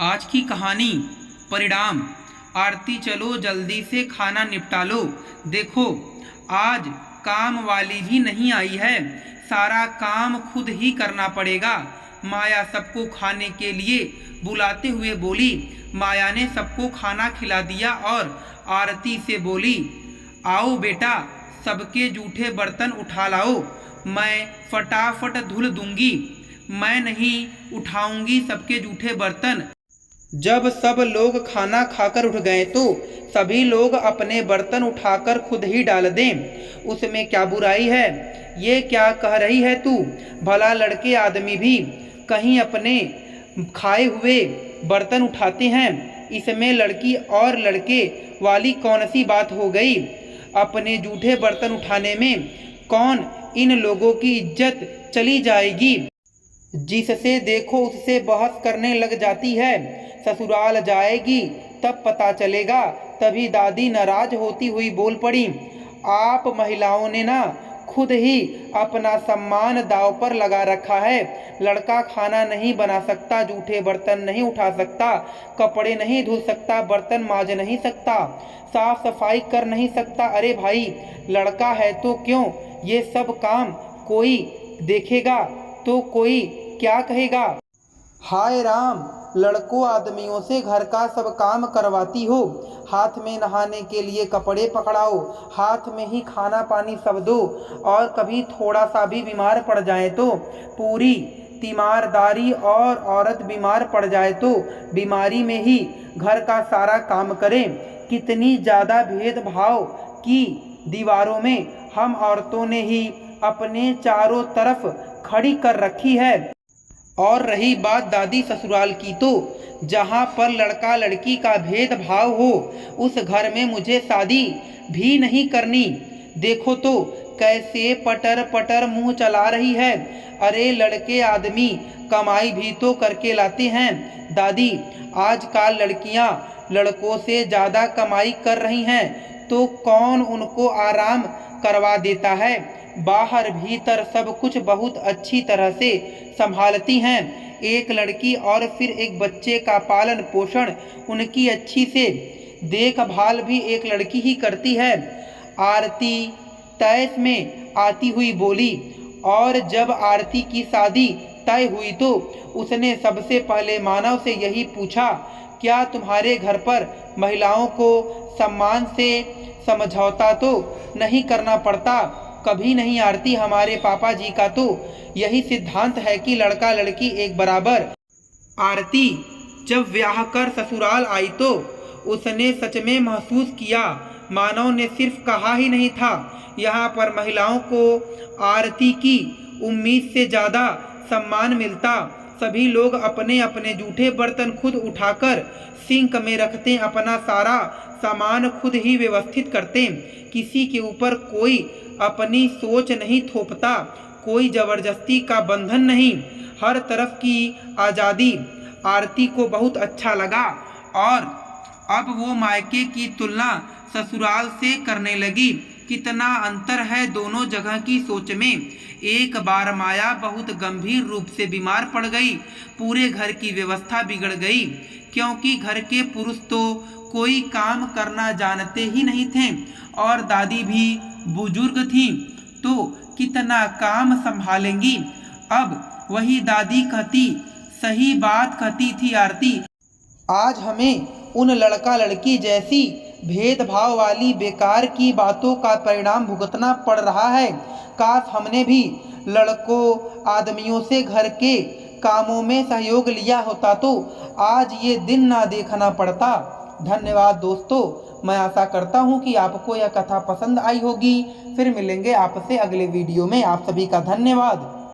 आज की कहानी परिणाम। आरती चलो जल्दी से खाना निपटा लो। देखो आज काम वाली भी नहीं आई है, सारा काम खुद ही करना पड़ेगा। माया सबको खाने के लिए बुलाते हुए बोली। माया ने सबको खाना खिला दिया और आरती से बोली, आओ बेटा सबके जूठे बर्तन उठा लाओ, मैं फटाफट धुल दूंगी। मैं नहीं उठाऊंगी सबके जूठे बर्तन। जब सब लोग खाना खाकर उठ गए तो सभी लोग अपने बर्तन उठाकर खुद ही डाल दें, उसमें क्या बुराई है। ये क्या कह रही है तू? भला लड़के आदमी भी कहीं अपने खाए हुए बर्तन उठाते हैं, इसमें लड़की और लड़के वाली कौन सी बात हो गई? अपने जूठे बर्तन उठाने में कौन इन लोगों की इज्जत चली जाएगी? जिससे देखो उससे बहस करने लग जाती है। ससुराल जाएगी तब पता चलेगा। तभी दादी नाराज होती हुई बोल पड़ी, आप महिलाओं ने ना खुद ही अपना सम्मान दांव पर लगा रखा है। लड़का खाना नहीं बना सकता, जूठे बर्तन नहीं उठा सकता, कपड़े नहीं धुल सकता, बर्तन मांज नहीं सकता, साफ सफाई कर नहीं सकता। अरे भाई लड़का है तो क्यों ये सब काम कोई देखेगा तो कोई क्या कहेगा? हाय राम, लड़कों आदमियों से घर का सब काम करवाती हो, हाथ में नहाने के लिए कपड़े पकड़ाओ, हाथ में ही खाना पानी सब दो, और कभी थोड़ा सा भी बीमार पड़ जाए तो पूरी तीमारदारी, और औरत बीमार पड़ जाए तो बीमारी में ही घर का सारा काम करें। कितनी ज़्यादा भेदभाव की दीवारों में हम औरतों ने ही अपने चारों तरफ खड़ी कर रखी है। और रही बात दादी ससुराल की, तो जहाँ पर लड़का लड़की का भेदभाव हो उस घर में मुझे शादी भी नहीं करनी। देखो तो कैसे पटर पटर मुंह चला रही है। अरे लड़के आदमी कमाई भी तो करके लाते हैं दादी। आजकल लड़कियां लड़कों से ज़्यादा कमाई कर रही हैं, तो कौन उनको आराम करवा देता है? बाहर भीतर सब कुछ बहुत अच्छी तरह से संभालती हैं। एक लड़की और फिर एक बच्चे का पालन पोषण, उनकी अच्छी से देखभाल भी एक लड़की ही करती है। आरती तैस में आती हुई बोली। और जब आरती की शादी तय हुई तो उसने सबसे पहले मानव से यही पूछा, क्या तुम्हारे घर पर महिलाओं को सम्मान से समझौता तो नहीं करना पड़ता? कभी नहीं आरती, हमारे पापा जी का तो यही सिद्धांत है कि लड़का लड़की एक बराबर। आरती जब ब्याह कर ससुराल आई तो उसने सच में महसूस किया, मानव ने सिर्फ कहा ही नहीं था, यहाँ पर महिलाओं को आरती की उम्मीद से ज़्यादा सम्मान मिलता। सभी लोग अपने अपने जूठे बर्तन खुद उठाकर सिंक में रखते, अपना सारा सामान खुद ही व्यवस्थित करते। किसी के ऊपर कोई अपनी सोच नहीं थोपता, कोई जबरदस्ती का बंधन नहीं, हर तरफ की आज़ादी। आरती को बहुत अच्छा लगा और अब वो मायके की तुलना ससुराल से करने लगी। कितना अंतर है दोनों जगह की सोच में। एक बार माया बहुत गंभीर रूप से बीमार पड़ गई, पूरे घर की व्यवस्था बिगड़ गई, क्योंकि घर के पुरुष तो कोई काम करना जानते ही नहीं थे और दादी भी बुजुर्ग थी, तो कितना काम संभालेंगी। अब वही दादी कहती, सही बात कहती थी आरती। आज हमें उन लड़का लड़की जैसी भेदभाव वाली बेकार की बातों का परिणाम भुगतना पड़ रहा है। काश हमने भी लड़कों आदमियों से घर के कामों में सहयोग लिया होता तो आज ये दिन ना देखना पड़ता। धन्यवाद दोस्तों, मैं आशा करता हूँ कि आपको यह कथा पसंद आई होगी। फिर मिलेंगे आपसे अगले वीडियो में। आप सभी का धन्यवाद।